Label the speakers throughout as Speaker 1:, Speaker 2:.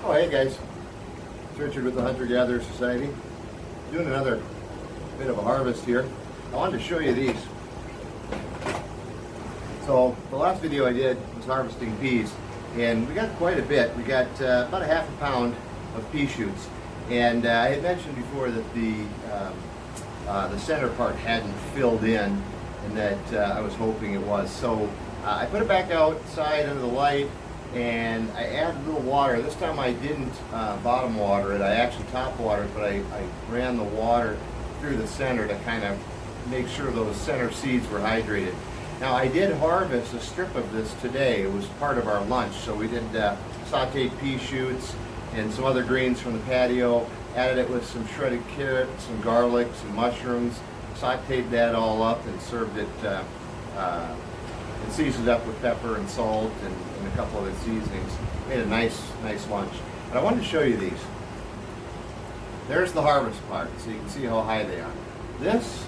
Speaker 1: Oh, hey guys, it's Richard with the Hunter-Gatherer Society. Doing another bit of a harvest here. I wanted to show you these. So the last video I did was harvesting peas, and we got quite a bit. We got about a half a pound of pea shoots, and I had mentioned before that the center part hadn't filled in, and that I was hoping it was. So I put it back outside under the light, and I added a little water. This time I didn't bottom water it. I actually top watered it, but I ran the water through the center to kind of make sure those center seeds were hydrated. Now I did harvest a strip of this today. It was part of our lunch. So we did sauteed pea shoots and some other greens from the patio. Added it with some shredded carrots, some garlic, some mushrooms. Sauteed that all up and served it and seasoned up with pepper and salt and a couple of the seasonings. Made a nice lunch. But I wanted to show you these. There's the harvest part, so you can see how high they are. This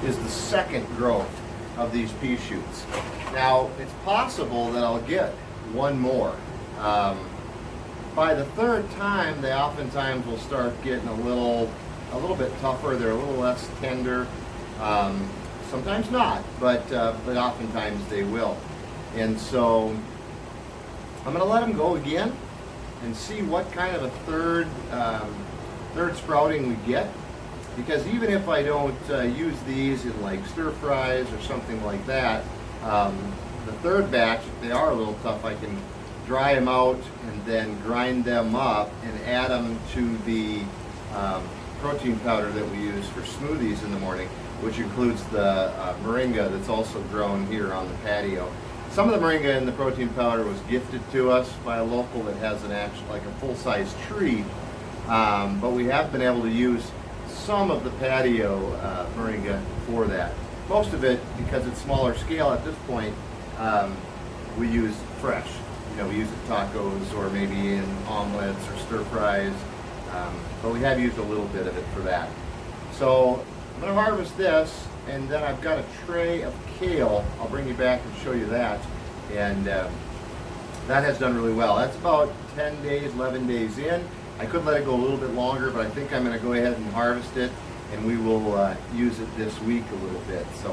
Speaker 1: is the second growth of these pea shoots. Now, it's possible that I'll get one more. By the third time, they oftentimes will start getting a little bit tougher. They're a little less tender. Sometimes not, but oftentimes they will. And so I'm going to let them go again and see what kind of a third sprouting we get. Because even if I don't use these in like stir fries or something like that, the third batch, if they are a little tough, I can dry them out and then grind them up and add them to the protein powder that we use for smoothies in the morning, which includes the moringa that's also grown here on the patio. Some of the moringa in the protein powder was gifted to us by a local that has an actual, like a full-size tree, but we have been able to use some of the patio moringa for that. Most of it, because it's smaller scale at this point, we use fresh. You know, we use it in tacos or maybe in omelets or stir fries, but we have used a little bit of it for that. So I'm going to harvest this, and then I've got a tray of kale. I'll bring you back and show you that, and that has done really well. That's about 10 days, 11 days in. I could let it go a little bit longer, but I think I'm going to go ahead and harvest it, and we will use it this week a little bit. So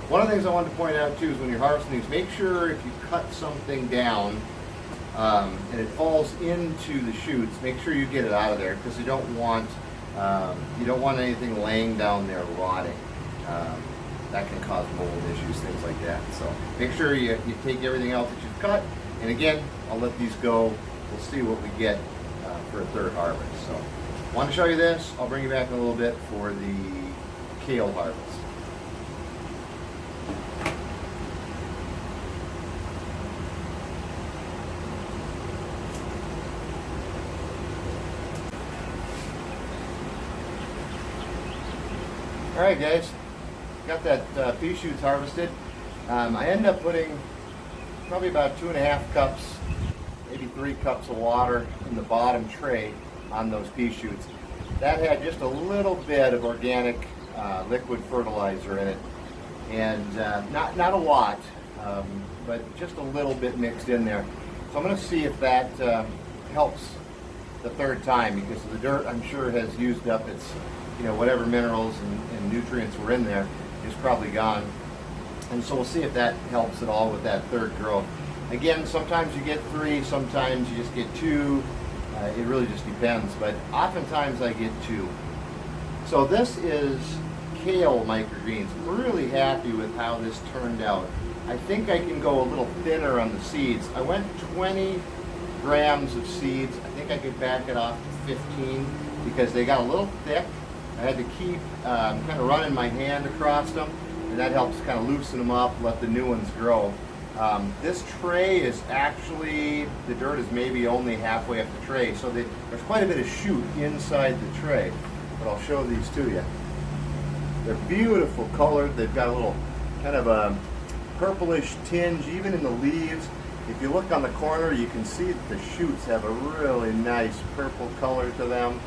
Speaker 1: one of the things I wanted to point out too is when you're harvesting these, make sure if you cut something down and it falls into the shoots, make sure you get it out of there, because you don't want anything laying down there rotting. That can cause mold issues, things like that. So make sure you take everything out that you've cut, and again, I'll let these go. We'll see what we get for a third harvest. So I want to show you this. I'll bring you back in a little bit for the kale harvest. All right, guys, got that pea shoots harvested. I ended up putting probably about 2.5 cups, maybe 3 cups of water in the bottom tray on those pea shoots. That had just a little bit of organic liquid fertilizer in it, and not a lot, but just a little bit mixed in there. So I'm going to see if that helps the third time, because the dirt, I'm sure, has used up its, whatever minerals and nutrients were in there is probably gone. And so we'll see if that helps at all with that third growth. Again, sometimes you get 3, sometimes you just get 2. It really just depends, but oftentimes I get 2. So this is kale microgreens. I'm really happy with how this turned out. I think I can go a little thinner on the seeds. I went 20 grams of seeds. I think I could back it off to 15 because they got a little thick. I had to keep kind of running my hand across them, and that helps kind of loosen them up, let the new ones grow. This tray is actually, the dirt is maybe only halfway up the tray, so there's quite a bit of shoot inside the tray, but I'll show these to you. They're beautiful colored. They've got a little kind of a purplish tinge even in the leaves. If you look on the corner, you can see that the shoots have a really nice purple color to them.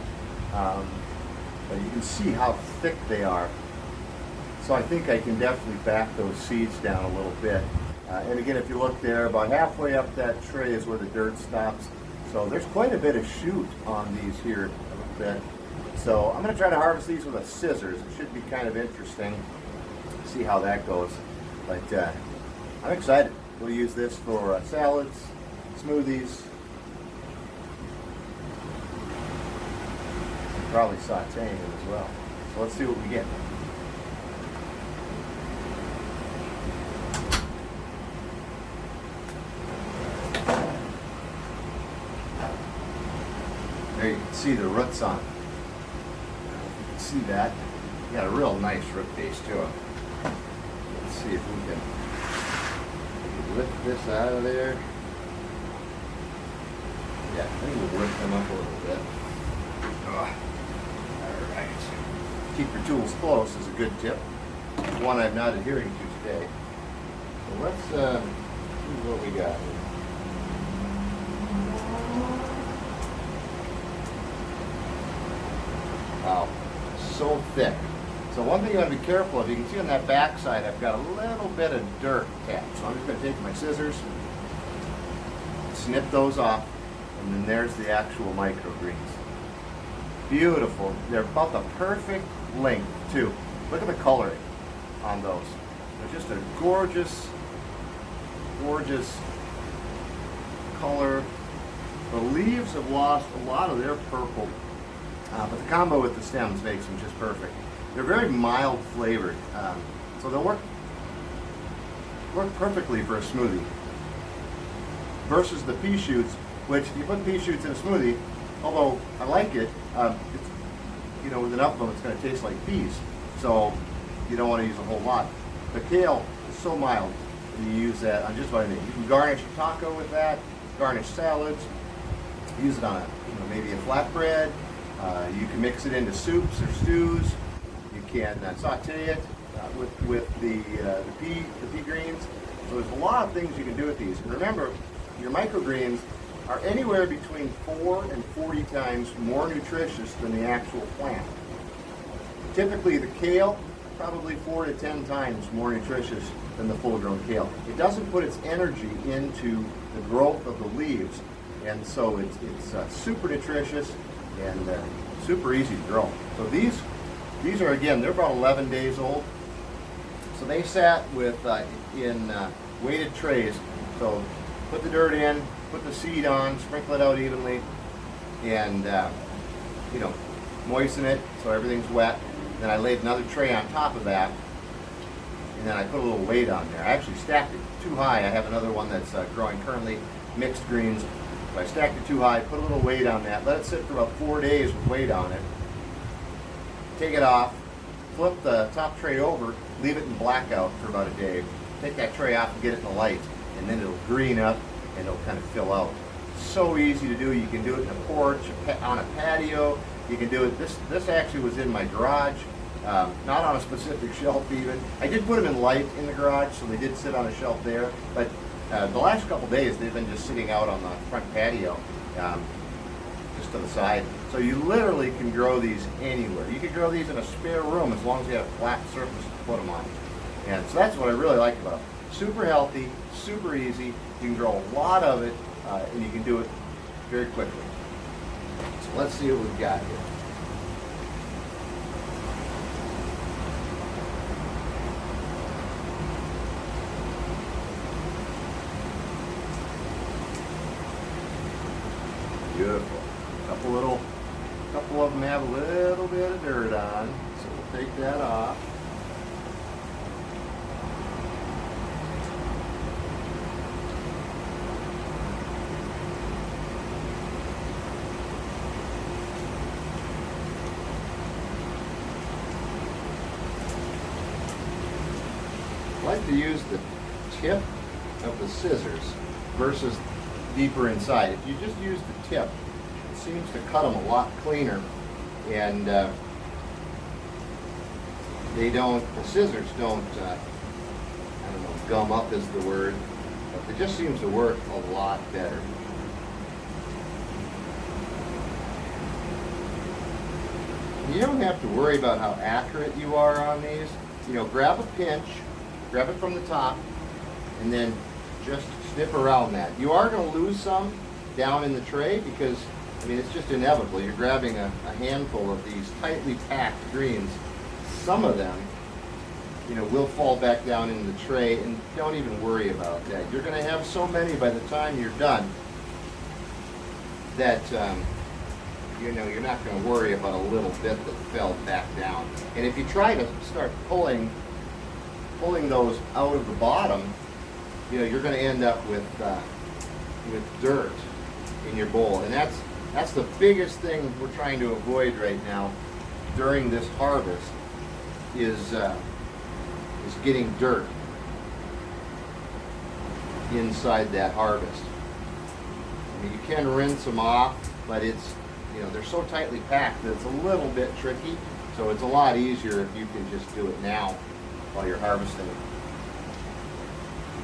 Speaker 1: But you can see how thick they are. So I think I can definitely back those seeds down a little bit. And again, if you look there, about halfway up that tray is where the dirt stops. So there's quite a bit of shoot on these here a little bit. So I'm going to try to harvest these with a scissors. It should be kind of interesting. See how that goes. But I'm excited. We'll use this for salads, smoothies, probably sauteing it as well. So let's see what we get. There you can see the roots on it. You can see that. Got a real nice root base to it. Let's see if we can lift this out of there. Yeah, I think we'll lift them up a little bit. All right. Keep your tools close is a good tip. One I'm not adhering to today. So let's see what we got here. Wow, so thick. So one thing you want to be careful of, you can see on that back side I've got a little bit of dirt tapped. So I'm just going to take my scissors, snip those off, and then there's the actual microgreens. Beautiful. They're about the perfect length too. Look at the coloring on those. They're just a gorgeous, gorgeous color. The leaves have lost a lot of their purple. But the combo with the stems makes them just perfect. They're very mild flavored, so they'll work perfectly for a smoothie. Versus the pea shoots, which if you put pea shoots in a smoothie, although I like it, it's, with enough of them it's going to taste like peas. So you don't want to use a whole lot. The kale is so mild that you use that on just about anything. You can garnish a taco with that, garnish salads, use it on maybe a flatbread. You can mix it into soups or stews. You can saute it with the pea greens. So there's a lot of things you can do with these. And remember, your microgreens are anywhere between 4 and 40 times more nutritious than the actual plant. Typically, the kale probably 4 to 10 times more nutritious than the full-grown kale. It doesn't put its energy into the growth of the leaves, and so it's super nutritious and super easy to grow. So these are, again, they're about 11 days old. So they sat in weighted trays. So put the dirt in, put the seed on, sprinkle it out evenly, and moisten it so everything's wet. Then I laid another tray on top of that, and then I put a little weight on there. I actually stacked it too high. I have another one that's growing currently, mixed greens. So I stacked it too high, put a little weight on that, let it sit for about 4 days with weight on it. Take it off, flip the top tray over, leave it in blackout for about a day. Take that tray off and get it in the light, and then it'll green up and it'll kind of fill out. So easy to do. You can do it in a porch, on a patio. You can do it. This actually was in my garage, not on a specific shelf even. I did put them in light in the garage, so they did sit on a shelf there. But the last couple days, they've been just sitting out on the front patio, just to the side. So you literally can grow these anywhere. You can grow these in a spare room as long as you have a flat surface to put them on. And so that's what I really like about it. Super healthy, super easy. You can grow a lot of it, and you can do it very quickly. So let's see what we've got here. Beautiful. Couple of them have a little bit of dirt on, so we'll take that off. I like to use the tip of the scissors versus deeper inside. If you just use the tip, it seems to cut them a lot cleaner, and the scissors don't, gum up is the word, but it just seems to work a lot better. You don't have to worry about how accurate you are on these. Grab a pinch, grab it from the top, and then just snip around that. You are going to lose some down in the tray because, I mean, it's just inevitable. You're grabbing a handful of these tightly packed greens. Some of them, you know, will fall back down in the tray, and don't even worry about that. You're going to have so many by the time you're done that, you know, you're not going to worry about a little bit that fell back down. And if you try to start pulling those out of the bottom, you know, you're going to end up with dirt in your bowl. And that's the biggest thing we're trying to avoid right now during this harvest is getting dirt inside that harvest. I mean, you can rinse them off, but it's, you know, they're so tightly packed that it's a little bit tricky. So it's a lot easier if you can just do it now while you're harvesting it.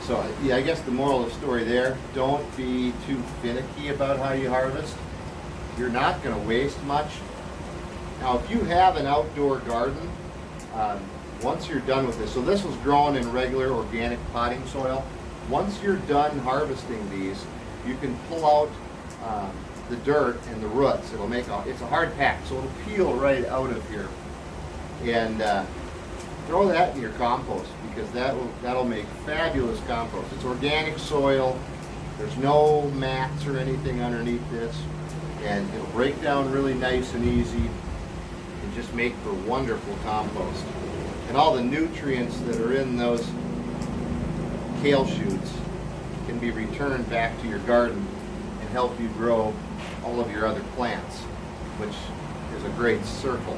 Speaker 1: So yeah, I guess the moral of the story there, don't be too finicky about how you harvest. You're not going to waste much. Now, if you have an outdoor garden, once you're done with this, so this was grown in regular organic potting soil. Once you're done harvesting these, you can pull out the dirt and the roots. It'll make it's a hard pack, so it'll peel right out of here. And throw that in your compost because that'll make fabulous compost. It's organic soil. There's no mats or anything underneath this, and it'll break down really nice and easy and just make for wonderful compost. And all the nutrients that are in those kale shoots can be returned back to your garden and help you grow all of your other plants, which is a great circle.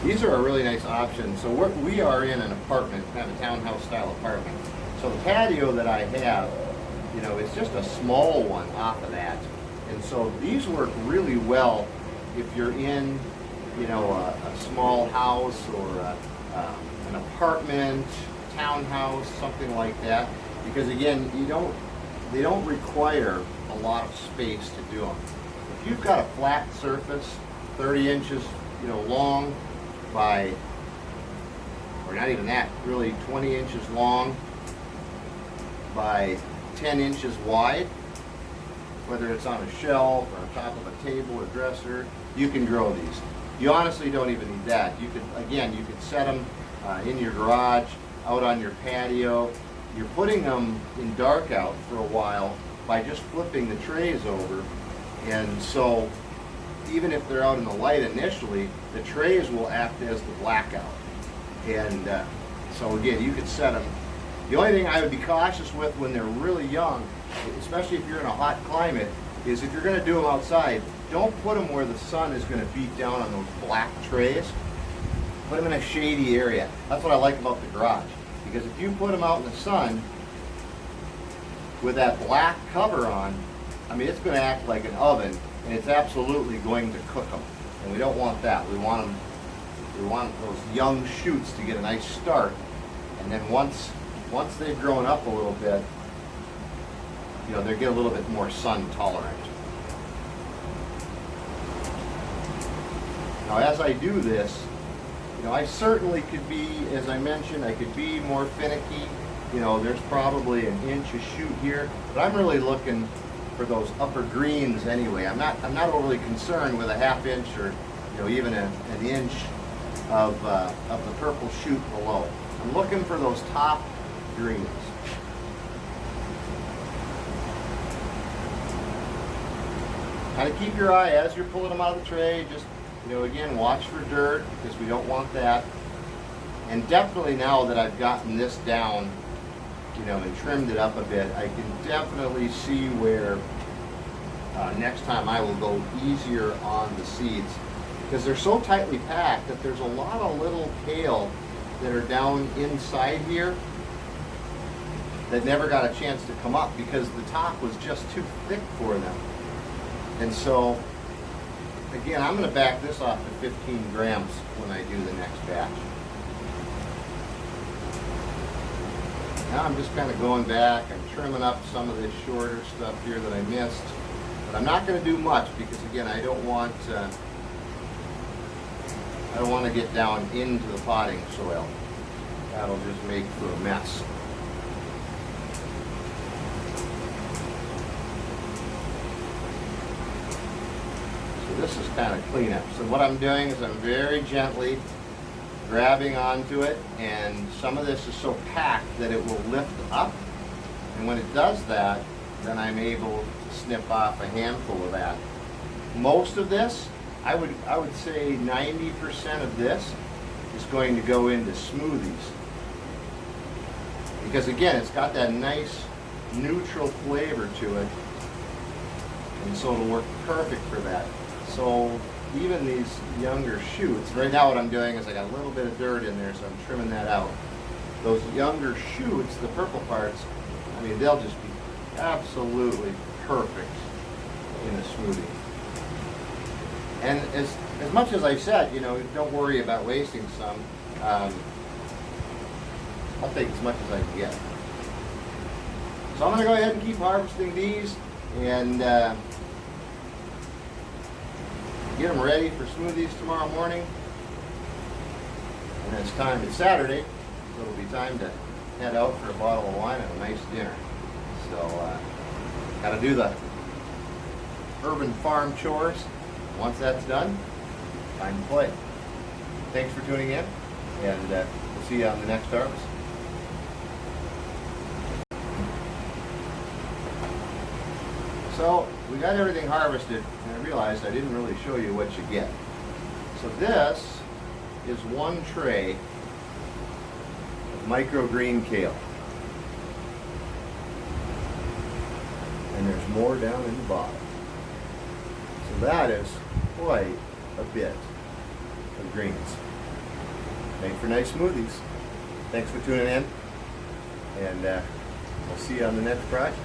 Speaker 1: These are a really nice option. So we are in an apartment, kind of a townhouse style apartment. So the patio that I have, you know, is just a small one off of that. And so these work really well if you're in, you know, a small house or an apartment, townhouse, something like that. Because again, they don't require a lot of space to do them. If you've got a flat surface, 30 inches, you know, long by, or not even that, really 20 inches long by 10 inches wide, whether it's on a shelf or on top of a table or dresser, you can grow these. You honestly don't even need that. You could set them in your garage, out on your patio. You're putting them in dark out for a while by just flipping the trays over. And so even if they're out in the light initially, the trays will act as the blackout. And so again, you could set them. The only thing I would be cautious with when they're really young, especially if you're in a hot climate, is if you're going to do them outside, don't put them where the sun is going to beat down on those black trays. Put them in a shady area. That's what I like about the garage. Because if you put them out in the sun with that black cover on, I mean, it's going to act like an oven, and it's absolutely going to cook them. And we don't want that. We want those young shoots to get a nice start. And then once they've grown up a little bit, you know, they get a little bit more sun tolerant. Now, as I do this, you know, I certainly could be, as I mentioned, I could be more finicky. You know, there's probably an inch a shoot here, but I'm really looking for those upper greens anyway. I'm not overly concerned with a half inch or, you know, even an inch of the purple shoot below. I'm looking for those top greens. Kind of keep your eye as you're pulling them out of the tray. Just, you know, again, watch for dirt because we don't want that. And definitely now that I've gotten this down, you know, and trimmed it up a bit, I can definitely see where next time I will go easier on the seeds because they're so tightly packed that there's a lot of little kale that are down inside here that never got a chance to come up because the top was just too thick for them. And so, again, I'm going to back this off to 15 grams when I do the next batch. Now I'm just kind of going back and trimming up some of this shorter stuff here that I missed. But I'm not going to do much because, again, I don't want don't want to get down into the potting soil. That'll just make for a mess. So this is kind of cleanup. So what I'm doing is I'm very gently grabbing onto it, and some of this is so packed that it will lift up, and when it does that, then I'm able to snip off a handful of that. Most of this, I would say 90% of this is going to go into smoothies, because again, it's got that nice neutral flavor to it, and so it'll work perfect for that. So even these younger shoots, right now what I'm doing is I got a little bit of dirt in there, so I'm trimming that out. Those younger shoots, the purple parts, I mean, they'll just be absolutely perfect in a smoothie. And as much as I said, you know, don't worry about wasting some, I'll take as much as I can get. So I'm going to go ahead and keep harvesting these and get them ready for smoothies tomorrow morning. And it's time, it's Saturday, so it'll be time to head out for a bottle of wine and a nice dinner. So, got to do the urban farm chores. Once that's done, time to play. Thanks for tuning in, and we'll see you on the next harvest. So we got everything harvested, and I realized I didn't really show you what you get. So this is one tray of microgreen kale. And there's more down in the bottom. So that is quite a bit of greens. Make for nice smoothies. Thanks for tuning in, and we'll see you on the next project.